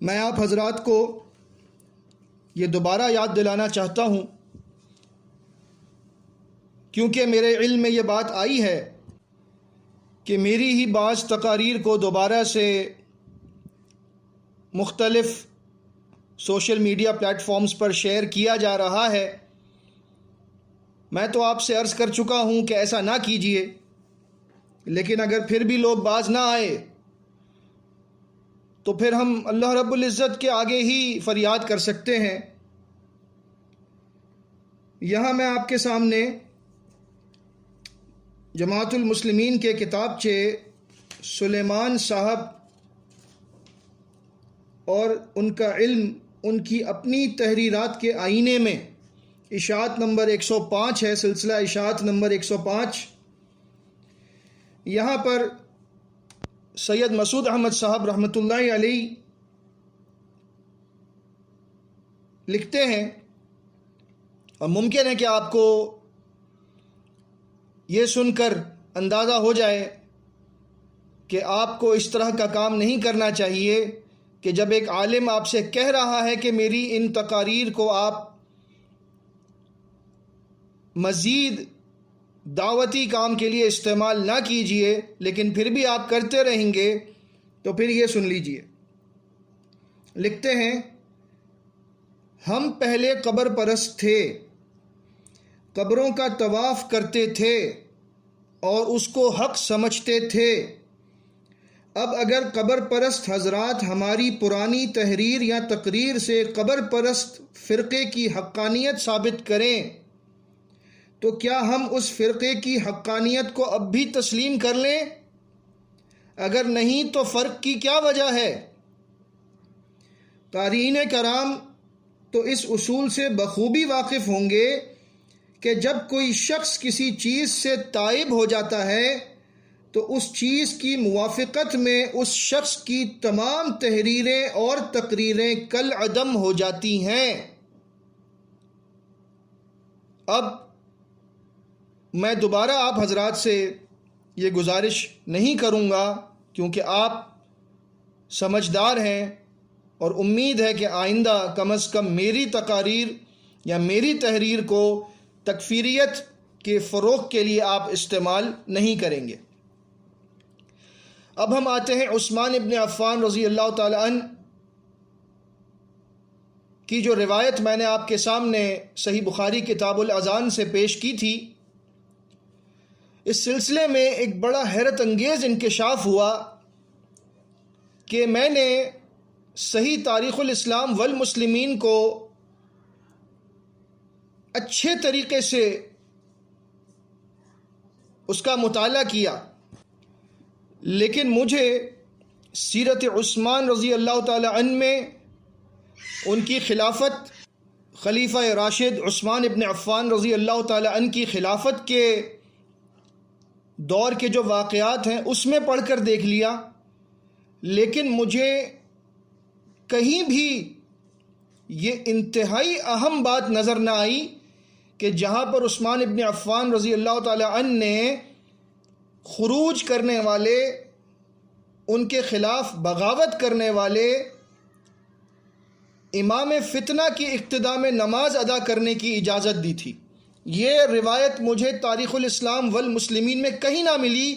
میں آپ حضرات کو یہ دوبارہ یاد دلانا چاہتا ہوں، کیونکہ میرے علم میں یہ بات آئی ہے کہ میری ہی بعض تقاریر کو دوبارہ سے مختلف سوشل میڈیا پلیٹ فارمز پر شیئر کیا جا رہا ہے۔ میں تو آپ سے عرض کر چکا ہوں کہ ایسا نہ کیجیے، لیکن اگر پھر بھی لوگ باز نہ آئے تو پھر ہم اللہ رب العزت کے آگے ہی فریاد کر سکتے ہیں۔ یہاں میں آپ کے سامنے جماعت المسلمین کے کتابچے سلیمان صاحب اور ان کا علم ان کی اپنی تحریرات کے آئینے میں اشاعت نمبر 105 ہے، سلسلہ اشاعت نمبر 105۔ یہاں پر سید مسعود احمد صاحب رحمۃ اللہ علیہ لکھتے ہیں، اور ممکن ہے کہ آپ کو یہ سن کر اندازہ ہو جائے کہ آپ کو اس طرح کا کام نہیں کرنا چاہیے کہ جب ایک عالم آپ سے کہہ رہا ہے کہ میری ان تقاریر کو آپ مزید دعوتی کام کے لیے استعمال نہ کیجیے، لیکن پھر بھی آپ کرتے رہیں گے، تو پھر یہ سن لیجیے۔ لکھتے ہیں، ہم پہلے قبر پرست تھے، قبروں کا طواف کرتے تھے اور اس کو حق سمجھتے تھے۔ اب اگر قبر پرست حضرات ہماری پرانی تحریر یا تقریر سے قبر پرست فرقے کی حقانیت ثابت کریں تو کیا ہم اس فرقے کی حقانیت کو اب بھی تسلیم کر لیں؟ اگر نہیں تو فرق کی کیا وجہ ہے؟ قارئین کرام تو اس اصول سے بخوبی واقف ہوں گے کہ جب کوئی شخص کسی چیز سے تائب ہو جاتا ہے تو اس چیز کی موافقت میں اس شخص کی تمام تحریریں اور تقریریں کالعدم ہو جاتی ہیں۔ اب میں دوبارہ آپ حضرات سے یہ گزارش نہیں کروں گا، کیونکہ آپ سمجھدار ہیں، اور امید ہے کہ آئندہ کم از کم میری تقاریر یا میری تحریر کو تکفیریت کے فروغ کے لیے آپ استعمال نہیں کریں گے۔ اب ہم آتے ہیں عثمان ابن عفان رضی اللہ تعالی عنہ کی جو روایت میں نے آپ کے سامنے صحیح بخاری کتاب الاذان سے پیش کی تھی۔ اس سلسلے میں ایک بڑا حیرت انگیز انکشاف ہوا کہ میں نے صحیح تاریخ الاسلام والمسلمین کو اچھے طریقے سے اس کا مطالعہ کیا، لیکن مجھے سیرت عثمان رضی اللہ تعالی عنہ میں ان کی خلافت، خلیفہ راشد عثمان ابن عفان رضی اللہ تعالی عنہ کی خلافت کے دور کے جو واقعات ہیں اس میں پڑھ کر دیکھ لیا، لیکن مجھے کہیں بھی یہ انتہائی اہم بات نظر نہ آئی کہ جہاں پر عثمان ابن عفان رضی اللہ تعالی عنہ نے خروج کرنے والے، ان کے خلاف بغاوت کرنے والے امام فتنہ کی اقتداء میں نماز ادا کرنے کی اجازت دی تھی۔ یہ روایت مجھے تاریخ الاسلام والمسلمین میں کہیں نہ ملی،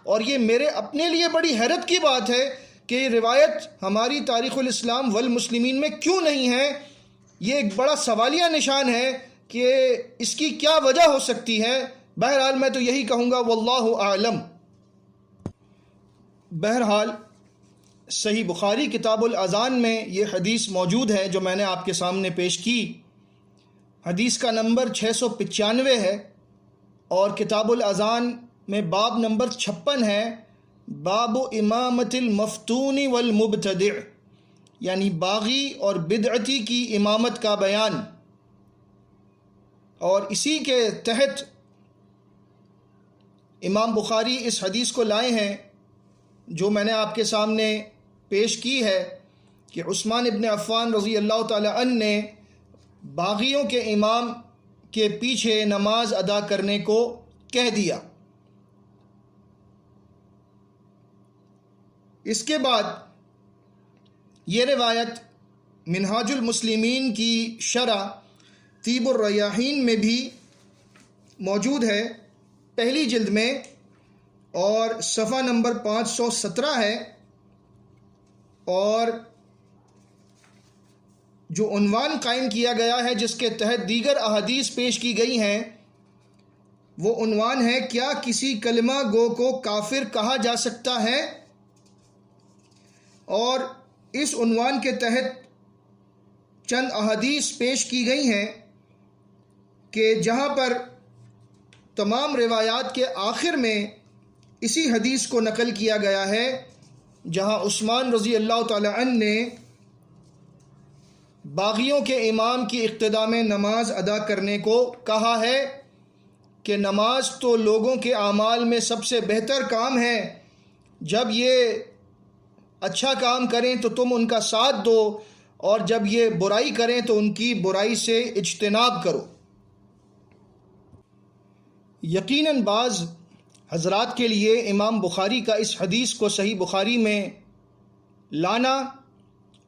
اور یہ میرے اپنے لیے بڑی حیرت کی بات ہے کہ یہ روایت ہماری تاریخ الاسلام والمسلمین میں کیوں نہیں ہے۔ یہ ایک بڑا سوالیہ نشان ہے کہ اس کی کیا وجہ ہو سکتی ہے۔ بہرحال میں تو یہی کہوں گا، واللہ اعلم۔ بہرحال صحیح بخاری کتاب الاذان میں یہ حدیث موجود ہے جو میں نے آپ کے سامنے پیش کی۔ حدیث کا نمبر 695 ہے، اور کتاب الاذان میں باب نمبر 56 ہے، باب امامت المفتون والمبتدع، یعنی باغی اور بدعتی کی امامت کا بیان۔ اور اسی کے تحت امام بخاری اس حدیث کو لائے ہیں جو میں نے آپ کے سامنے پیش کی ہے کہ عثمان ابن عفان رضی اللہ تعالی عنہ نے باغیوں کے امام کے پیچھے نماز ادا کرنے کو کہہ دیا۔ اس کے بعد یہ روایت منہاج المسلمین کی شرح طیب الریاحین میں بھی موجود ہے، پہلی جلد میں، اور صفحہ نمبر 517 ہے، اور جو عنوان قائم کیا گیا ہے جس کے تحت دیگر احادیث پیش کی گئی ہیں، وہ عنوان ہے کیا کسی کلمہ گو کو کافر کہا جا سکتا ہے؟ اور اس عنوان کے تحت چند احادیث پیش کی گئی ہیں کہ جہاں پر تمام روایات کے آخر میں اسی حدیث کو نقل کیا گیا ہے جہاں عثمان رضی اللہ تعالی عنہ نے باغیوں کے امام کی اقتداء میں نماز ادا کرنے کو کہا ہے کہ نماز تو لوگوں کے اعمال میں سب سے بہتر کام ہے، جب یہ اچھا کام کریں تو تم ان کا ساتھ دو، اور جب یہ برائی کریں تو ان کی برائی سے اجتناب کرو۔ یقیناً بعض حضرات کے لیے امام بخاری کا اس حدیث کو صحیح بخاری میں لانا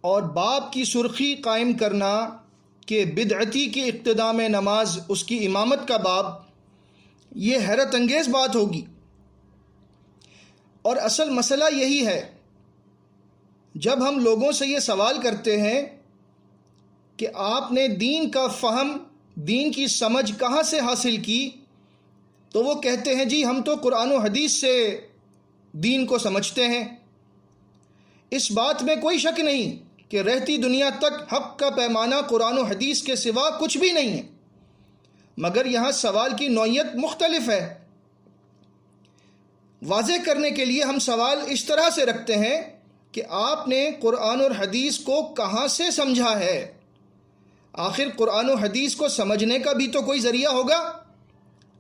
اور باب کی سرخی قائم کرنا کہ بدعتی کی اقتداء میں نماز اس کی امامت کا باب، یہ حیرت انگیز بات ہوگی۔ اور اصل مسئلہ یہی ہے، جب ہم لوگوں سے یہ سوال کرتے ہیں کہ آپ نے دین کا فہم، دین کی سمجھ کہاں سے حاصل کی، تو وہ کہتے ہیں جی ہم تو قرآن و حدیث سے دین کو سمجھتے ہیں۔ اس بات میں کوئی شک نہیں کہ رہتی دنیا تک حق کا پیمانہ قرآن و حدیث کے سوا کچھ بھی نہیں ہے، مگر یہاں سوال کی نوعیت مختلف ہے۔ واضح کرنے کے لیے ہم سوال اس طرح سے رکھتے ہیں کہ آپ نے قرآن اور حدیث کو کہاں سے سمجھا ہے؟ آخر قرآن و حدیث کو سمجھنے کا بھی تو کوئی ذریعہ ہوگا۔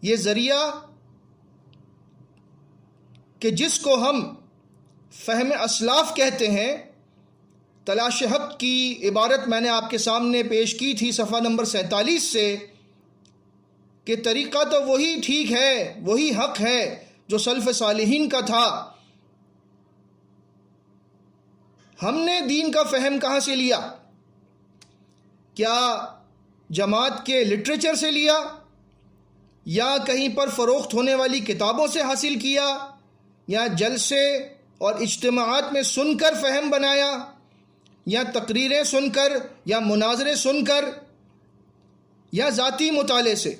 یہ ذریعہ کہ جس کو ہم فہم اسلاف کہتے ہیں، تلاش حق کی عبارت میں نے آپ کے سامنے پیش کی تھی صفحہ نمبر 47 سے، کہ طریقہ تو وہی ٹھیک ہے، وہی حق ہے جو سلف صالحین کا تھا۔ ہم نے دین کا فہم کہاں سے لیا؟ کیا جماعت کے لٹریچر سے لیا، یا کہیں پر فروخت ہونے والی کتابوں سے حاصل کیا، یا جلسے اور اجتماعات میں سن کر فہم بنایا، یا تقریریں سن کر، یا مناظرے سن کر، یا ذاتی مطالعے سے؟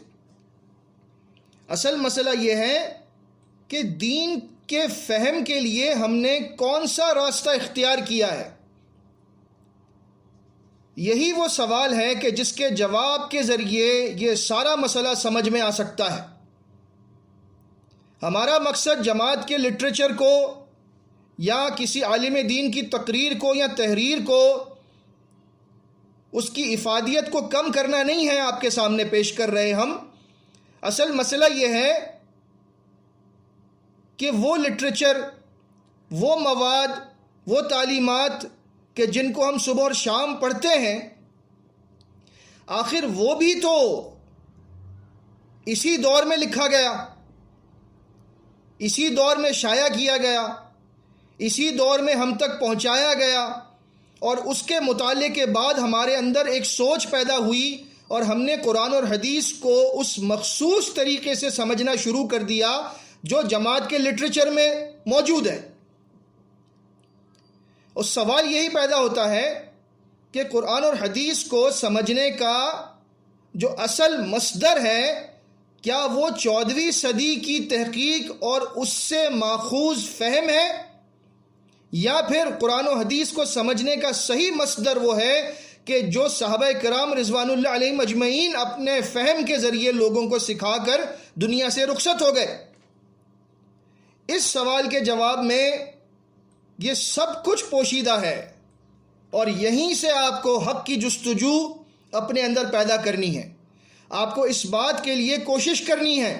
اصل مسئلہ یہ ہے کہ دین کے فہم کے لیے ہم نے کون سا راستہ اختیار کیا ہے۔ یہی وہ سوال ہے کہ جس کے جواب کے ذریعے یہ سارا مسئلہ سمجھ میں آ سکتا ہے۔ ہمارا مقصد جماعت کے لٹریچر کو یا کسی عالم دین کی تقریر کو یا تحریر کو، اس کی افادیت کو کم کرنا نہیں ہے، آپ کے سامنے پیش کر رہے ہم۔ اصل مسئلہ یہ ہے کہ وہ لٹریچر، وہ مواد، وہ تعلیمات کہ جن کو ہم صبح اور شام پڑھتے ہیں، آخر وہ بھی تو اسی دور میں لکھا گیا، اسی دور میں شائع کیا گیا، اسی دور میں ہم تک پہنچایا گیا، اور اس کے مطالعے کے بعد ہمارے اندر ایک سوچ پیدا ہوئی اور ہم نے قرآن اور حدیث کو اس مخصوص طریقے سے سمجھنا شروع کر دیا جو جماعت کے لٹریچر میں موجود ہے۔ اور سوال یہی پیدا ہوتا ہے کہ قرآن اور حدیث کو سمجھنے کا جو اصل مصدر ہے، کیا وہ 14ویں صدی کی تحقیق اور اس سے ماخوذ فہم ہے، یا پھر قرآن و حدیث کو سمجھنے کا صحیح مصدر وہ ہے کہ جو صحابہ کرام رضوان اللہ علیہم اجمعین اپنے فہم کے ذریعے لوگوں کو سکھا کر دنیا سے رخصت ہو گئے؟ اس سوال کے جواب میں یہ سب کچھ پوشیدہ ہے، اور یہیں سے آپ کو حق کی جستجو اپنے اندر پیدا کرنی ہے۔ آپ کو اس بات کے لیے کوشش کرنی ہے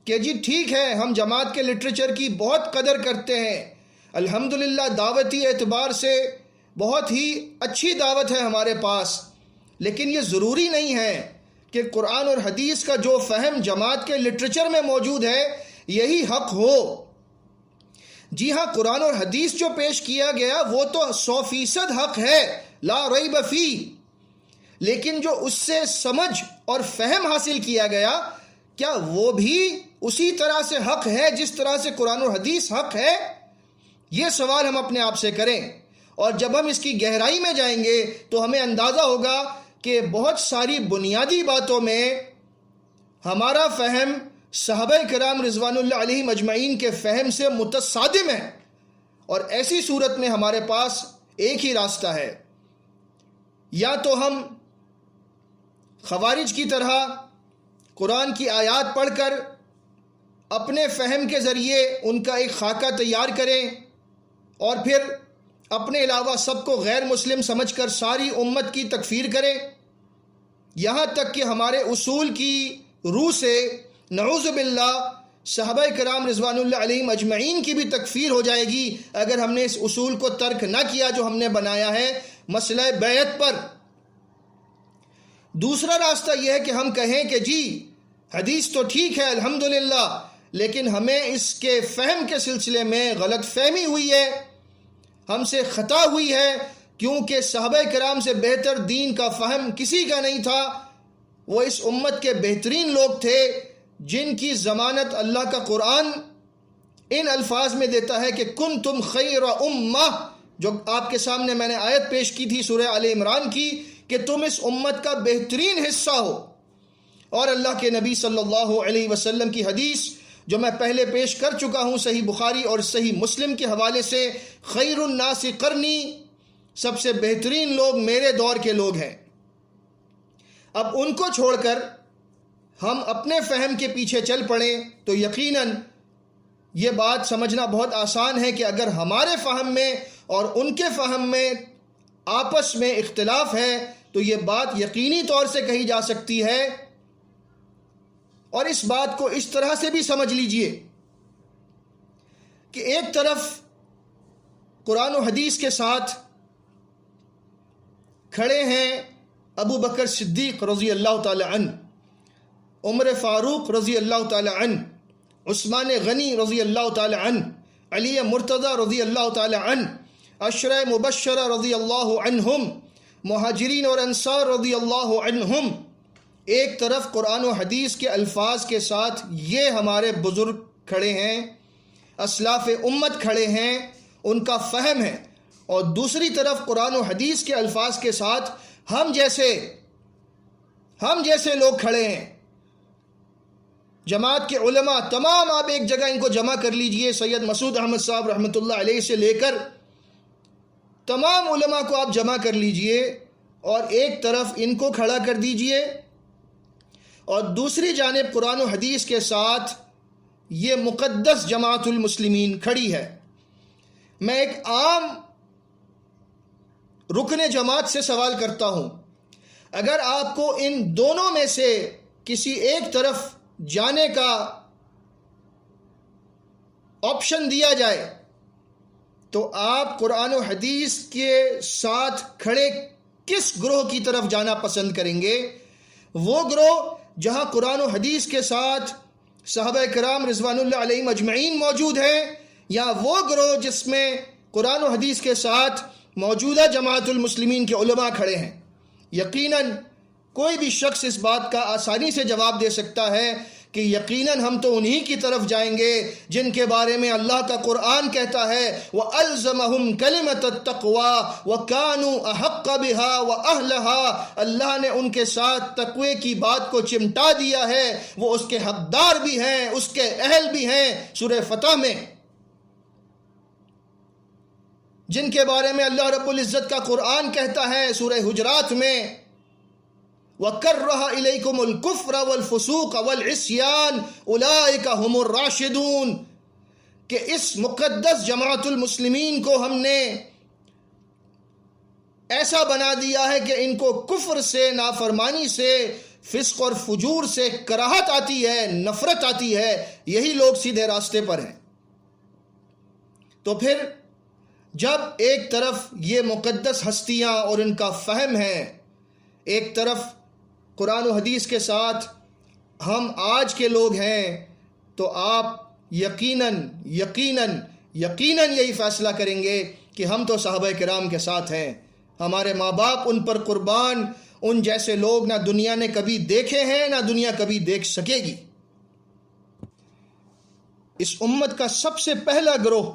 کہ جی ٹھیک ہے، ہم جماعت کے لٹریچر کی بہت قدر کرتے ہیں، الحمدللہ دعوتی اعتبار سے بہت ہی اچھی دعوت ہے ہمارے پاس، لیکن یہ ضروری نہیں ہے کہ قرآن اور حدیث کا جو فہم جماعت کے لٹریچر میں موجود ہے یہی حق ہو۔ جی ہاں، قرآن اور حدیث جو پیش کیا گیا وہ تو 100% حق ہے، لا ریب فی، لیکن جو اس سے سمجھ اور فہم حاصل کیا گیا، کیا وہ بھی اسی طرح سے حق ہے جس طرح سے قرآن اور حدیث حق ہے؟ یہ سوال ہم اپنے آپ سے کریں، اور جب ہم اس کی گہرائی میں جائیں گے تو ہمیں اندازہ ہوگا کہ بہت ساری بنیادی باتوں میں ہمارا فہم صحابہ کرام رضوان اللہ علیہم اجمعین کے فہم سے متصادم ہے، اور ایسی صورت میں ہمارے پاس ایک ہی راستہ ہے، یا تو ہم خوارج کی طرح قرآن کی آیات پڑھ کر اپنے فہم کے ذریعے ان کا ایک خاکہ تیار کریں اور پھر اپنے علاوہ سب کو غیر مسلم سمجھ کر ساری امت کی تکفیر کریں، یہاں تک کہ ہمارے اصول کی روح سے نعوذ باللہ صحابہ کرام رضوان اللہ علیہم اجمعین کی بھی تکفیر ہو جائے گی اگر ہم نے اس اصول کو ترک نہ کیا جو ہم نے بنایا ہے مسئلہ بیعت پر۔ دوسرا راستہ یہ ہے کہ ہم کہیں کہ جی حدیث تو ٹھیک ہے الحمدللہ، لیکن ہمیں اس کے فہم کے سلسلے میں غلط فہمی ہوئی ہے، ہم سے خطا ہوئی ہے، کیونکہ صحابہ کرام سے بہتر دین کا فہم کسی کا نہیں تھا، وہ اس امت کے بہترین لوگ تھے جن کی ضمانت اللہ کا قرآن ان الفاظ میں دیتا ہے کہ کنتم خیر امہ، جو آپ کے سامنے میں نے آیت پیش کی تھی سورہ آل عمران کی، کہ تم اس امت کا بہترین حصہ ہو۔ اور اللہ کے نبی صلی اللہ علیہ وسلم کی حدیث جو میں پہلے پیش کر چکا ہوں صحیح بخاری اور صحیح مسلم کے حوالے سے، خیر الناس قرنی، سب سے بہترین لوگ میرے دور کے لوگ ہیں۔ اب ان کو چھوڑ کر ہم اپنے فہم کے پیچھے چل پڑیں تو یقیناً یہ بات سمجھنا بہت آسان ہے کہ اگر ہمارے فہم میں اور ان کے فہم میں آپس میں اختلاف ہے تو یہ بات یقینی طور سے کہی جا سکتی ہے، اور اس بات کو اس طرح سے بھی سمجھ لیجئے کہ ایک طرف قرآن و حدیث کے ساتھ کھڑے ہیں ابو بکر صدیق رضی اللہ تعالی عنہ، عمر فاروق رضی اللہ تعالی عنہ، عثمان غنی رضی اللہ تعالی عنہ، علی مرتضی رضی اللہ تعالی عنہ، عشرہ مبشرہ رضی اللہ عنہم، مہاجرین اور انصار رضی اللہ عنہم۔ ایک طرف قرآن و حدیث کے الفاظ کے ساتھ یہ ہمارے بزرگ کھڑے ہیں، اسلاف امت کھڑے ہیں، ان کا فہم ہے، اور دوسری طرف قرآن و حدیث کے الفاظ کے ساتھ ہم جیسے لوگ کھڑے ہیں۔ جماعت کے علماء تمام آپ ایک جگہ ان کو جمع کر لیجئے، سید مسعود احمد صاحب رحمۃ اللہ علیہ سے لے کر تمام علماء کو آپ جمع کر لیجئے اور ایک طرف ان کو کھڑا کر دیجئے، اور دوسری جانب قرآن و حدیث کے ساتھ یہ مقدس جماعت المسلمین کھڑی ہے۔ میں ایک عام رکن جماعت سے سوال کرتا ہوں، اگر آپ کو ان دونوں میں سے کسی ایک طرف جانے کا آپشن دیا جائے تو آپ قرآن و حدیث کے ساتھ کھڑے کس گروہ کی طرف جانا پسند کریں گے؟ وہ گروہ جہاں قرآن و حدیث کے ساتھ صحابہ کرام رضوان اللہ علیہم اجمعین موجود ہیں، یا وہ گروہ جس میں قرآن و حدیث کے ساتھ موجودہ جماعت المسلمین کے علماء کھڑے ہیں؟ یقیناً کوئی بھی شخص اس بات کا آسانی سے جواب دے سکتا ہے کہ یقیناً ہم تو انہی کی طرف جائیں گے جن کے بارے میں اللہ کا قرآن کہتا ہے وَأَلْزَمَهُمْ كَلِمَةَ التَّقْوَى وَكَانُوا أَحَقَّ بِهَا وَأَهْلَهَا، اللہ نے ان کے ساتھ تقوی کی بات کو چمٹا دیا ہے، وہ اس کے حقدار بھی ہیں، اس کے اہل بھی ہیں۔ سورہ فتح میں جن کے بارے میں اللہ رب العزت کا قرآن کہتا ہے سورہ حجرات میں وَكَرَّهَ إِلَيْكُمُ الْكُفْرَ وَالْفُسُوقَ وَالْعِصْيَانَ أُولَئِكَ هُمُ الرَّاشِدُونَ، کہ اس مقدس جماعت المسلمین کو ہم نے ایسا بنا دیا ہے کہ ان کو کفر سے، نافرمانی سے، فسق اور فجور سے کراہت آتی ہے، نفرت آتی ہے، یہی لوگ سیدھے راستے پر ہیں۔ تو پھر جب ایک طرف یہ مقدس ہستیاں اور ان کا فہم ہے، ایک طرف قرآن و حدیث کے ساتھ ہم آج کے لوگ ہیں، تو آپ یقیناً یقیناً یہی فیصلہ کریں گے کہ ہم تو صحابہ کرام کے ساتھ ہیں، ہمارے ماں باپ ان پر قربان، ان جیسے لوگ نہ دنیا نے کبھی دیکھے ہیں نہ دنیا کبھی دیکھ سکے گی۔ اس امت کا سب سے پہلا گروہ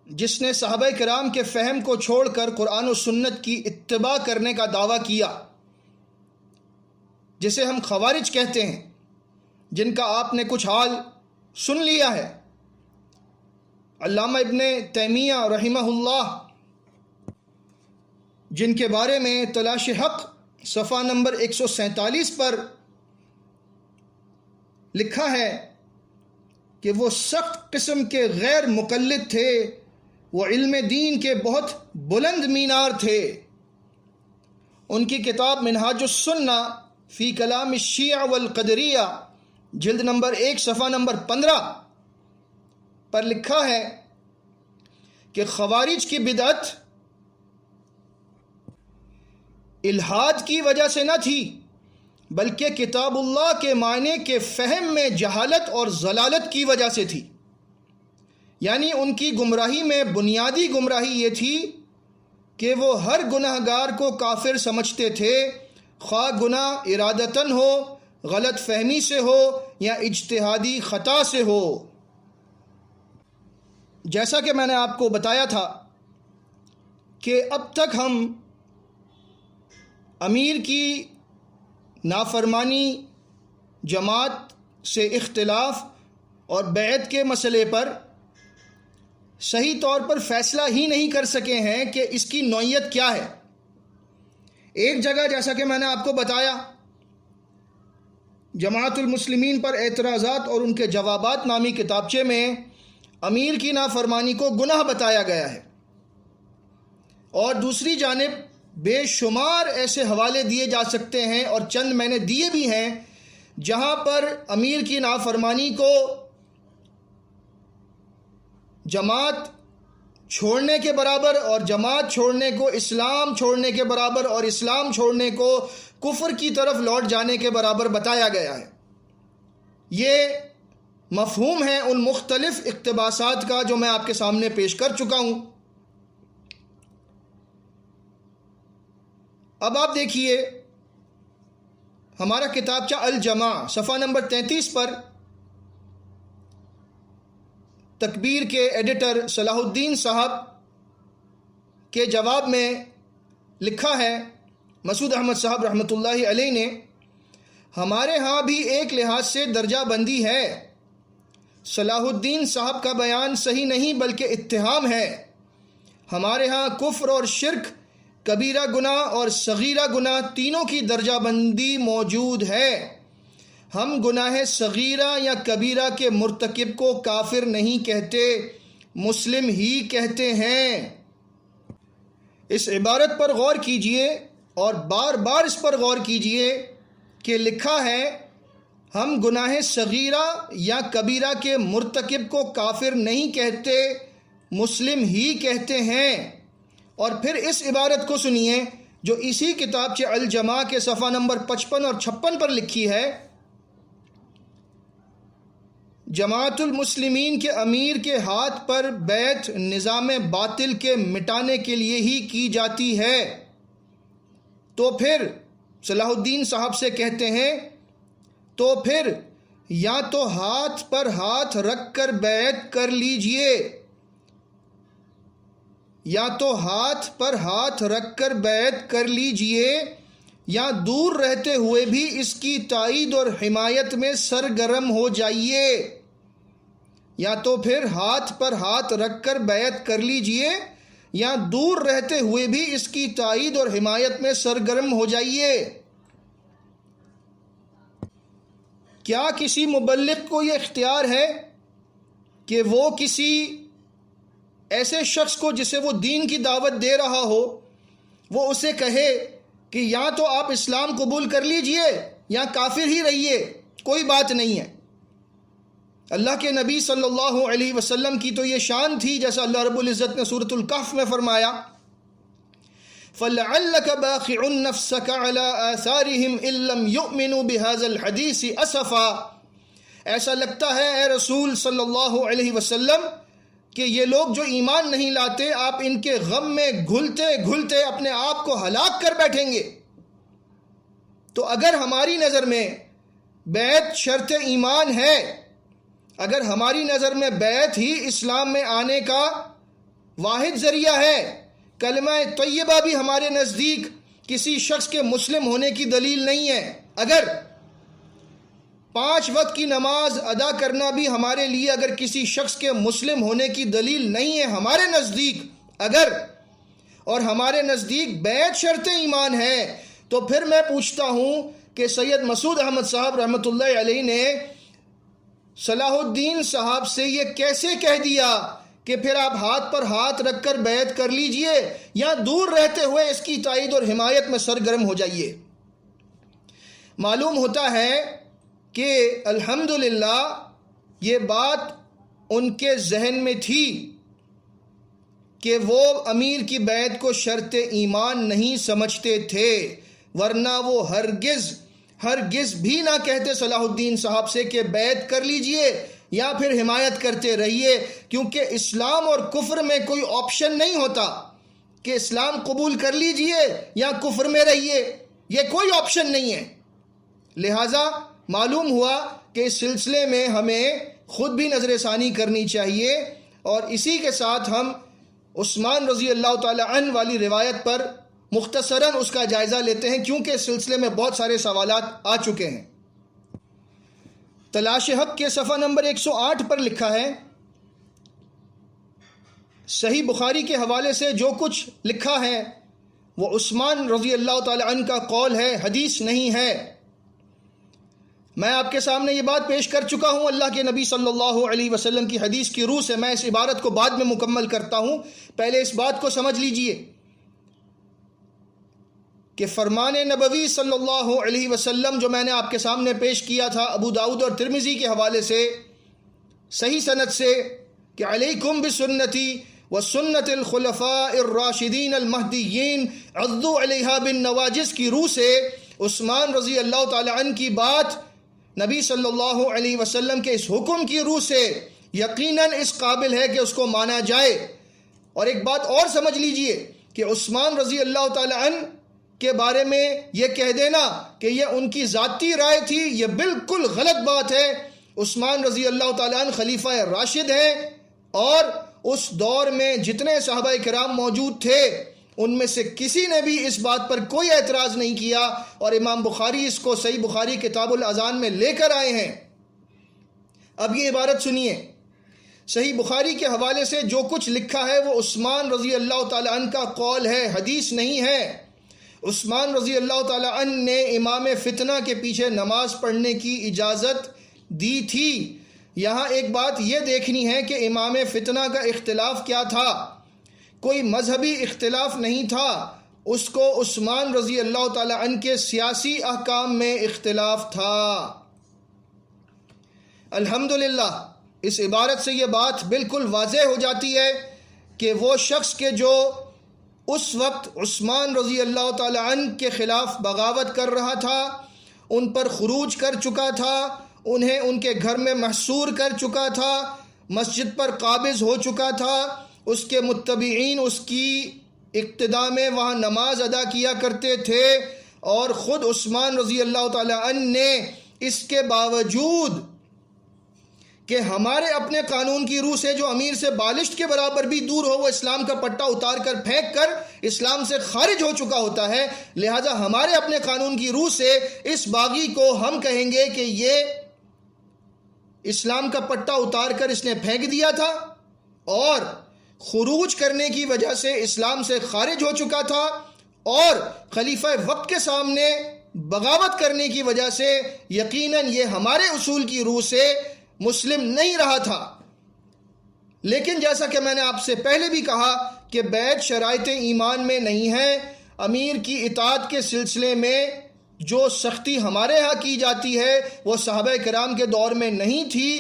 جس نے صحابہ کرام کے فہم کو چھوڑ کر قرآن و سنت کی اتباع کرنے کا دعویٰ کیا، جسے ہم خوارج کہتے ہیں، جن کا آپ نے کچھ حال سن لیا ہے۔ علامہ ابن تیمیہ رحمہ اللہ، جن کے بارے میں تلاش حق صفحہ نمبر 147 پر لکھا ہے کہ وہ سخت قسم کے غیر مقلد تھے، وہ علم دین کے بہت بلند مینار تھے۔ ان کی کتاب منہاج السنہ فی کلام الشیعہ والقدریہ جلد نمبر 1 صفحہ نمبر 15 پر لکھا ہے کہ خوارج کی بدعت الحاد کی وجہ سے نہ تھی، بلکہ کتاب اللہ کے معنی کے فہم میں جہالت اور ضلالت کی وجہ سے تھی۔ یعنی ان کی گمراہی میں بنیادی گمراہی یہ تھی کہ وہ ہر گناہ گار کو کافر سمجھتے تھے، خواہ گناہ ارادتاً ہو، غلط فہمی سے ہو یا اجتہادی خطا سے ہو۔ جیسا کہ میں نے آپ کو بتایا تھا کہ اب تک ہم امیر کی نافرمانی، جماعت سے اختلاف اور بیعت کے مسئلے پر صحیح طور پر فیصلہ ہی نہیں کر سکے ہیں کہ اس کی نوعیت کیا ہے۔ ایک جگہ جیسا کہ میں نے آپ کو بتایا، جماعت المسلمین پر اعتراضات اور ان کے جوابات نامی کتابچے میں امیر کی نافرمانی کو گناہ بتایا گیا ہے، اور دوسری جانب بے شمار ایسے حوالے دیے جا سکتے ہیں، اور چند میں نے دیے بھی ہیں، جہاں پر امیر کی نافرمانی کو جماعت چھوڑنے کے برابر، اور جماعت چھوڑنے کو اسلام چھوڑنے کے برابر، اور اسلام چھوڑنے کو کفر کی طرف لوٹ جانے کے برابر بتایا گیا ہے۔ یہ مفہوم ہے ان مختلف اقتباسات کا جو میں آپ کے سامنے پیش کر چکا ہوں۔ اب آپ دیکھیے ہمارا کتابچہ الجماع صفحہ نمبر 33 پر تکبیر کے ایڈیٹر صلاح الدین صاحب کے جواب میں لکھا ہے، مسعود احمد صاحب رحمۃ اللہ علیہ نے، ہمارے ہاں بھی ایک لحاظ سے درجہ بندی ہے۔ صلاح الدین صاحب کا بیان صحیح نہیں بلکہ اتہام ہے۔ ہمارے ہاں کفر اور شرک، کبیرہ گناہ اور صغیرہ گناہ تینوں کی درجہ بندی موجود ہے۔ ہم گناہ صغیرہ یا کبیرہ کے مرتکب کو کافر نہیں کہتے، مسلم ہی کہتے ہیں۔ اس عبارت پر غور کیجئے اور بار بار اس پر غور کیجئے کہ لکھا ہے ہم گناہ صغیرہ یا کبیرہ کے مرتکب کو کافر نہیں کہتے، مسلم ہی کہتے ہیں۔ اور پھر اس عبارت کو سنیے جو اسی کتابچہ الجماع کے صفحہ نمبر 55 اور 56 پر لکھی ہے، جماعت المسلمین کے امیر کے ہاتھ پر بیعت نظام باطل کے مٹانے کے لیے ہی کی جاتی ہے۔ تو پھر صلاح الدین صاحب سے کہتے ہیں، تو پھر یا تو ہاتھ پر ہاتھ رکھ کر بیعت کر لیجئے، یا تو ہاتھ پر ہاتھ رکھ کر بیعت کر لیجئے، یا دور رہتے ہوئے بھی اس کی تائید اور حمایت میں سرگرم ہو جائیے۔ یا تو پھر ہاتھ پر ہاتھ رکھ کر بیعت کر لیجئے، یا دور رہتے ہوئے بھی اس کی تائید اور حمایت میں سرگرم ہو جائیے۔ کیا کسی مبلغ کو یہ اختیار ہے کہ وہ کسی ایسے شخص کو جسے وہ دین کی دعوت دے رہا ہو، وہ اسے کہے کہ یا تو آپ اسلام قبول کر لیجئے یا کافر ہی رہیے، کوئی بات نہیں ہے؟ اللہ کے نبی صلی اللہ علیہ وسلم کی تو یہ شان تھی، جیسا اللہ رب العزت نے سورۃ الکہف میں فرمایا، فَلَعَلَّكَ بَاخِعٌ نَفْسَكَ عَلَىٰ آثَارِهِمْ إِن لَّمْ يُؤْمِنُوا بِهَٰذَا الْحَدِيثِ أَسَفًا۔ ایسا لگتا ہے اے رسول صلی اللہ علیہ وسلم کہ یہ لوگ جو ایمان نہیں لاتے، آپ ان کے غم میں گھلتے گھلتے اپنے آپ کو ہلاک کر بیٹھیں گے۔ تو اگر ہماری نظر میں بیعت شرط ایمان ہے، اگر ہماری نظر میں بیعت ہی اسلام میں آنے کا واحد ذریعہ ہے، کلمہ طیبہ بھی ہمارے نزدیک کسی شخص کے مسلم ہونے کی دلیل نہیں ہے، اگر 5 وقت کی نماز ادا کرنا بھی ہمارے لیے اگر کسی شخص کے مسلم ہونے کی دلیل نہیں ہے ہمارے نزدیک، اگر اور ہمارے نزدیک بیعت شرط ایمان ہے، تو پھر میں پوچھتا ہوں کہ سید مسعود احمد صاحب رحمۃ اللہ علیہ نے صلاح الدین صاحب سے یہ کیسے کہہ دیا کہ پھر آپ ہاتھ پر ہاتھ رکھ کر بیعت کر لیجئے یا دور رہتے ہوئے اس کی تائید اور حمایت میں سرگرم ہو جائیے؟ معلوم ہوتا ہے کہ الحمدللہ یہ بات ان کے ذہن میں تھی کہ وہ امیر کی بیعت کو شرط ایمان نہیں سمجھتے تھے، ورنہ وہ ہرگز بھی نہ کہتے صلاح الدین صاحب سے کہ بیعت کر لیجئے یا پھر حمایت کرتے رہیے، کیونکہ اسلام اور کفر میں کوئی آپشن نہیں ہوتا کہ اسلام قبول کر لیجئے یا کفر میں رہیے، یہ کوئی آپشن نہیں ہے۔ لہٰذا معلوم ہوا کہ اس سلسلے میں ہمیں خود بھی نظر ثانی کرنی چاہیے، اور اسی کے ساتھ ہم عثمان رضی اللہ تعالی عنہ والی روایت پر مختصراً اس کا جائزہ لیتے ہیں، کیونکہ اس سلسلے میں بہت سارے سوالات آ چکے ہیں۔ تلاش حق کے صفحہ نمبر 108 پر لکھا ہے، صحیح بخاری کے حوالے سے جو کچھ لکھا ہے وہ عثمان رضی اللہ تعالی عنہ کا قول ہے، حدیث نہیں ہے۔ میں آپ کے سامنے یہ بات پیش کر چکا ہوں، اللہ کے نبی صلی اللہ علیہ وسلم کی حدیث کی روح سے میں اس عبارت کو بعد میں مکمل کرتا ہوں، پہلے اس بات کو سمجھ لیجئے کہ فرمان نبوی صلی اللہ علیہ وسلم جو میں نے آپ کے سامنے پیش کیا تھا ابو داؤد اور ترمذی کے حوالے سے صحیح سند سے کہ علیکم بسنتی وسنت الخلفاء الراشدین المہدیین عضوا علیہا بالنواجذ کی روح سے عثمان رضی اللہ تعالی عنہ کی بات نبی صلی اللہ علیہ وسلم کے اس حکم کی روح سے یقیناً اس قابل ہے کہ اس کو مانا جائے۔ اور ایک بات اور سمجھ لیجئے کہ عثمان رضی اللہ تعالی عنہ کے بارے میں یہ کہہ دینا کہ یہ ان کی ذاتی رائے تھی، یہ بالکل غلط بات ہے۔ عثمان رضی اللہ تعالیٰ عنہ خلیفہ راشد ہیں، اور اس دور میں جتنے صحابہ کرام موجود تھے ان میں سے کسی نے بھی اس بات پر کوئی اعتراض نہیں کیا، اور امام بخاری اس کو صحیح بخاری کتاب الاذان میں لے کر آئے ہیں۔ اب یہ عبارت سنیے، صحیح بخاری کے حوالے سے جو کچھ لکھا ہے وہ عثمان رضی اللہ تعالیٰ عنہ کا قول ہے، حدیث نہیں ہے۔ عثمان رضی اللہ تعالیٰ عنہ نے امام فتنہ کے پیچھے نماز پڑھنے کی اجازت دی تھی۔ یہاں ایک بات یہ دیکھنی ہے کہ امام فتنہ کا اختلاف کیا تھا، کوئی مذہبی اختلاف نہیں تھا، اس کو عثمان رضی اللہ تعالیٰ عنہ کے سیاسی احکام میں اختلاف تھا۔ الحمدللہ اس عبارت سے یہ بات بالکل واضح ہو جاتی ہے کہ وہ شخص کے جو اس وقت عثمان رضی اللہ تعالی عنہ کے خلاف بغاوت کر رہا تھا، ان پر خروج کر چکا تھا، انہیں ان کے گھر میں محصور کر چکا تھا، مسجد پر قابض ہو چکا تھا، اس کے متبعین اس کی اقتداء میں وہاں نماز ادا کیا کرتے تھے، اور خود عثمان رضی اللہ تعالی عنہ نے اس کے باوجود کہ ہمارے اپنے قانون کی روح سے جو امیر سے بالشت کے برابر بھی دور ہو وہ اسلام کا پٹا اتار کر پھینک کر اسلام سے خارج ہو چکا ہوتا ہے، لہذا ہمارے اپنے قانون کی روح سے اس باغی کو ہم کہیں گے کہ یہ اسلام کا پٹا اتار کر اس نے پھینک دیا تھا، اور خروج کرنے کی وجہ سے اسلام سے خارج ہو چکا تھا، اور خلیفہ وقت کے سامنے بغاوت کرنے کی وجہ سے یقیناً یہ ہمارے اصول کی روح سے مسلم نہیں رہا تھا۔ لیکن جیسا کہ میں نے آپ سے پہلے بھی کہا کہ بیعت شرائط ایمان میں نہیں ہے، امیر کی اطاعت کے سلسلے میں جو سختی ہمارے ہاں کی جاتی ہے وہ صحابہ کرام کے دور میں نہیں تھی۔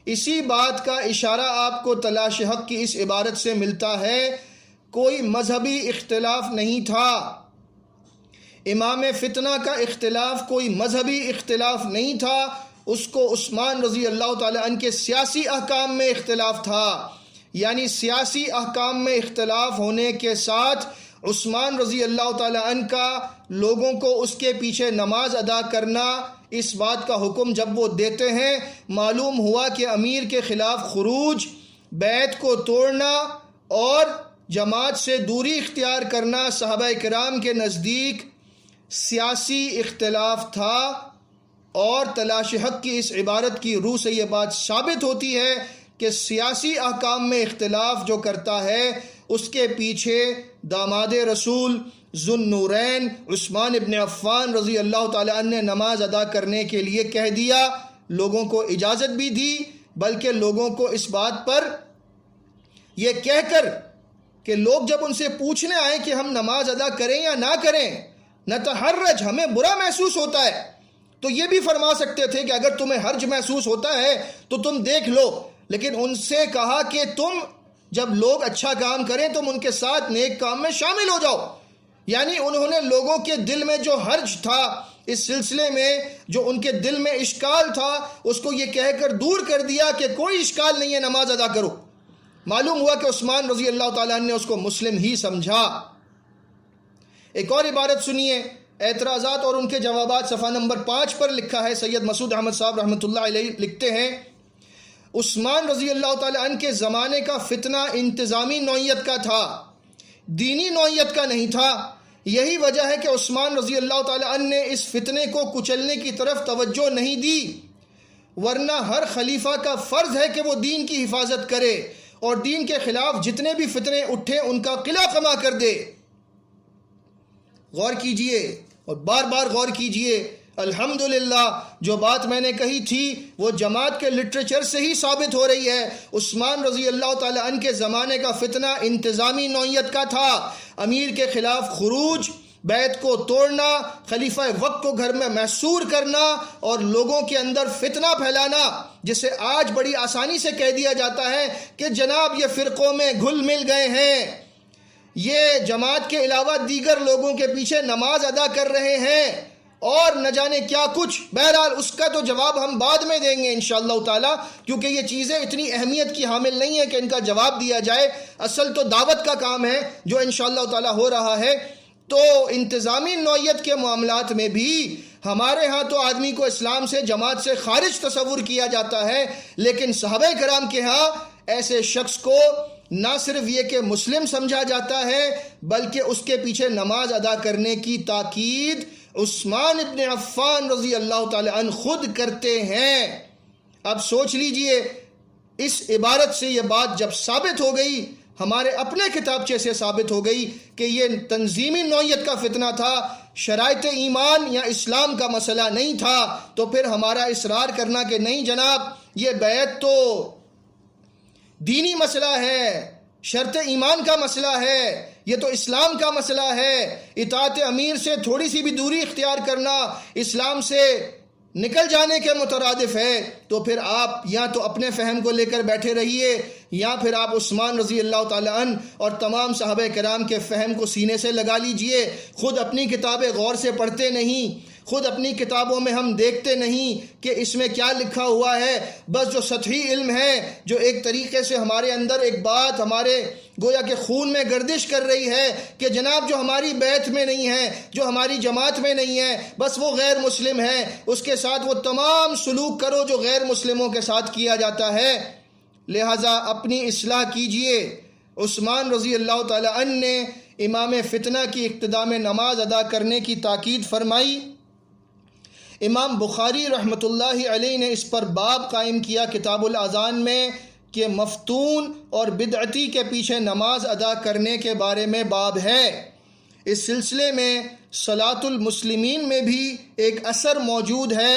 اسی بات کا اشارہ آپ کو تلاش حق کی اس عبارت سے ملتا ہے، کوئی مذہبی اختلاف نہیں تھا، امام فتنہ کا اختلاف کوئی مذہبی اختلاف نہیں تھا، اس کو عثمان رضی اللہ تعالی عنہ کے سیاسی احکام میں اختلاف تھا۔ یعنی سیاسی احکام میں اختلاف ہونے کے ساتھ عثمان رضی اللہ تعالی عنہ کا لوگوں کو اس کے پیچھے نماز ادا کرنا، اس بات کا حکم جب وہ دیتے ہیں، معلوم ہوا کہ امیر کے خلاف خروج، بیعت کو توڑنا اور جماعت سے دوری اختیار کرنا صحابہ کرام کے نزدیک سیاسی اختلاف تھا۔ اور تلاش حق کی اس عبارت کی روح سے یہ بات ثابت ہوتی ہے کہ سیاسی احکام میں اختلاف جو کرتا ہے اس کے پیچھے داماد رسول ذو النورین عثمان ابن عفان رضی اللہ تعالی عنہ نے نماز ادا کرنے کے لیے کہہ دیا، لوگوں کو اجازت بھی دی، بلکہ لوگوں کو اس بات پر یہ کہہ کر کہ لوگ جب ان سے پوچھنے آئے کہ ہم نماز ادا کریں یا نہ کریں، نتحرج، ہمیں برا محسوس ہوتا ہے، تو یہ بھی فرما سکتے تھے کہ اگر تمہیں حرج محسوس ہوتا ہے تو تم دیکھ لو، لیکن ان سے کہا کہ تم جب لوگ اچھا کام کریں تم ان کے ساتھ نیک کام میں شامل ہو جاؤ۔ یعنی انہوں نے لوگوں کے دل میں جو حرج تھا اس سلسلے میں، جو ان کے دل میں اشکال تھا، اس کو یہ کہہ کر دور کر دیا کہ کوئی اشکال نہیں ہے، نماز ادا کرو۔ معلوم ہوا کہ عثمان رضی اللہ تعالیٰ عنہ نے اس کو مسلم ہی سمجھا۔ ایک اور عبارت سنیے، اعتراضات اور ان کے جوابات صفحہ نمبر 5 پر لکھا ہے۔ سید مسعود احمد صاحب رحمۃ اللہ علیہ لکھتے ہیں، عثمان رضی اللہ تعالیٰ عنہ کے زمانے کا فتنہ انتظامی نوعیت کا تھا، دینی نوعیت کا نہیں تھا۔ یہی وجہ ہے کہ عثمان رضی اللہ تعالیٰ عنہ نے اس فتنے کو کچلنے کی طرف توجہ نہیں دی، ورنہ ہر خلیفہ کا فرض ہے کہ وہ دین کی حفاظت کرے اور دین کے خلاف جتنے بھی فتنے اٹھے ان کا قلع کما کر دے۔ غور کیجئے اور بار بار غور کیجئے، الحمدللہ جو بات میں نے کہی تھی وہ جماعت کے لٹریچر سے ہی ثابت ہو رہی ہے۔ عثمان رضی اللہ تعالی عنہ کے زمانے کا فتنہ انتظامی نوعیت کا تھا، امیر کے خلاف خروج، بیعت کو توڑنا، خلیفہ وقت کو گھر میں محصور کرنا اور لوگوں کے اندر فتنہ پھیلانا، جسے آج بڑی آسانی سے کہہ دیا جاتا ہے کہ جناب یہ فرقوں میں گھل مل گئے ہیں، یہ جماعت کے علاوہ دیگر لوگوں کے پیچھے نماز ادا کر رہے ہیں اور نہ جانے کیا کچھ۔ بہرحال اس کا تو جواب ہم بعد میں دیں گے انشاءاللہ تعالی، کیونکہ یہ چیزیں اتنی اہمیت کی حامل نہیں ہیں کہ ان کا جواب دیا جائے، اصل تو دعوت کا کام ہے جو انشاءاللہ تعالی ہو رہا ہے۔ تو انتظامی نوعیت کے معاملات میں بھی ہمارے ہاں تو آدمی کو اسلام سے، جماعت سے خارج تصور کیا جاتا ہے، لیکن صحابہ کرام کے ہاں ایسے شخص کو نہ صرف یہ کہ مسلم سمجھا جاتا ہے بلکہ اس کے پیچھے نماز ادا کرنے کی تاکید عثمان ابن عفان رضی اللہ تعالی عنہ خود کرتے ہیں۔ اب سوچ لیجئے، اس عبارت سے یہ بات جب ثابت ہو گئی، ہمارے اپنے کتابچے سے ثابت ہو گئی کہ یہ تنظیمی نوعیت کا فتنہ تھا، شرائط ایمان یا اسلام کا مسئلہ نہیں تھا، تو پھر ہمارا اصرار کرنا کہ نہیں جناب یہ بیعت تو دینی مسئلہ ہے، شرط ایمان کا مسئلہ ہے، یہ تو اسلام کا مسئلہ ہے، اطاعت امیر سے تھوڑی سی بھی دوری اختیار کرنا اسلام سے نکل جانے کے مترادف ہے، تو پھر آپ یا تو اپنے فہم کو لے کر بیٹھے رہیے یا پھر آپ عثمان رضی اللہ تعالی عنہ اور تمام صحابہ کرام کے فہم کو سینے سے لگا لیجئے۔ خود اپنی کتابیں غور سے پڑھتے نہیں، خود اپنی کتابوں میں ہم دیکھتے نہیں کہ اس میں کیا لکھا ہوا ہے، بس جو سطحی علم ہے، جو ایک طریقے سے ہمارے اندر ایک بات ہمارے گویا کہ خون میں گردش کر رہی ہے کہ جناب جو ہماری بیعت میں نہیں ہے، جو ہماری جماعت میں نہیں ہے، بس وہ غیر مسلم ہے، اس کے ساتھ وہ تمام سلوک کرو جو غیر مسلموں کے ساتھ کیا جاتا ہے۔ لہٰذا اپنی اصلاح کیجئے۔ عثمان رضی اللہ تعالی عنہ نے امام فتنہ کی اقتداء میں نماز ادا کرنے کی تاکید فرمائی۔ امام بخاری رحمۃ اللہ علیہ نے اس پر باب قائم کیا کتاب الاذان میں کہ مفتون اور بدعتی کے پیچھے نماز ادا کرنے کے بارے میں باب ہے۔ اس سلسلے میں صلاۃ المسلمین میں بھی ایک اثر موجود ہے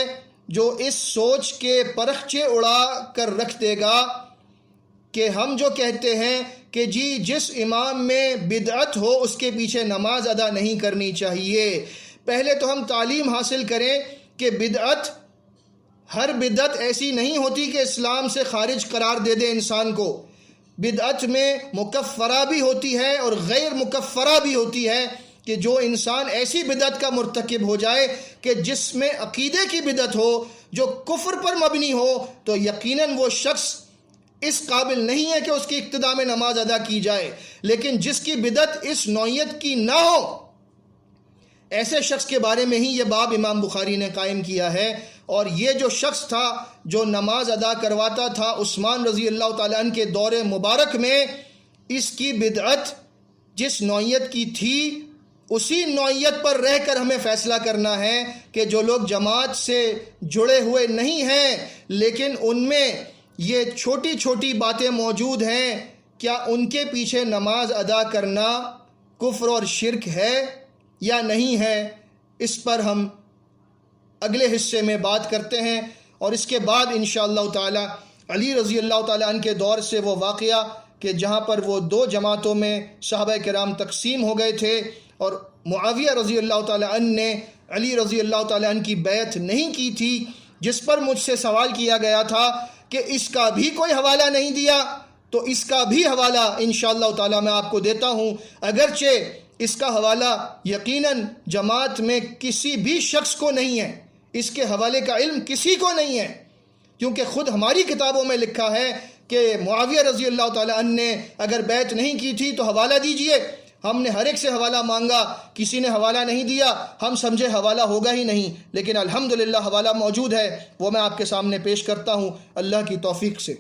جو اس سوچ کے پرخچے اڑا کر رکھ دے گا کہ ہم جو کہتے ہیں کہ جی جس امام میں بدعت ہو اس کے پیچھے نماز ادا نہیں کرنی چاہیے، پہلے تو ہم تعلیم حاصل کریں کہ بدعت، ہر بدعت ایسی نہیں ہوتی کہ اسلام سے خارج قرار دے دے انسان کو۔ بدعت میں مکفرہ بھی ہوتی ہے اور غیر مکفرہ بھی ہوتی ہے، کہ جو انسان ایسی بدعت کا مرتکب ہو جائے کہ جس میں عقیدے کی بدعت ہو، جو کفر پر مبنی ہو، تو یقیناً وہ شخص اس قابل نہیں ہے کہ اس کی ابتدا میں نماز ادا کی جائے، لیکن جس کی بدعت اس نوعیت کی نہ ہو، ایسے شخص کے بارے میں ہی یہ باب امام بخاری نے قائم کیا ہے۔ اور یہ جو شخص تھا جو نماز ادا کرواتا تھا عثمان رضی اللہ تعالیٰ عنہ کے دور مبارک میں، اس کی بدعت جس نوعیت کی تھی اسی نوعیت پر رہ کر ہمیں فیصلہ کرنا ہے کہ جو لوگ جماعت سے جڑے ہوئے نہیں ہیں لیکن ان میں یہ چھوٹی چھوٹی باتیں موجود ہیں، کیا ان کے پیچھے نماز ادا کرنا کفر اور شرک ہے یا نہیں ہے؟ اس پر ہم اگلے حصے میں بات کرتے ہیں۔ اور اس کے بعد انشاءاللہ تعالی علی رضی اللہ تعالیٰ عنہ کے دور سے وہ واقعہ کہ جہاں پر وہ 2 جماعتوں میں صحابہ کرام تقسیم ہو گئے تھے اور معاویہ رضی اللہ تعالیٰ عنہ نے علی رضی اللہ تعالیٰ عنہ کی بیعت نہیں کی تھی، جس پر مجھ سے سوال کیا گیا تھا کہ اس کا بھی کوئی حوالہ نہیں دیا، تو اس کا بھی حوالہ انشاءاللہ تعالیٰ میں آپ کو دیتا ہوں، اگرچہ اس کا حوالہ یقیناً جماعت میں کسی بھی شخص کو نہیں ہے، اس کے حوالے کا علم کسی کو نہیں ہے، کیونکہ خود ہماری کتابوں میں لکھا ہے کہ معاویہ رضی اللہ تعالیٰ عنہ نے اگر بیعت نہیں کی تھی تو حوالہ دیجئے۔ ہم نے ہر ایک سے حوالہ مانگا، کسی نے حوالہ نہیں دیا، ہم سمجھے حوالہ ہوگا ہی نہیں، لیکن الحمدللہ حوالہ موجود ہے، وہ میں آپ کے سامنے پیش کرتا ہوں اللہ کی توفیق سے۔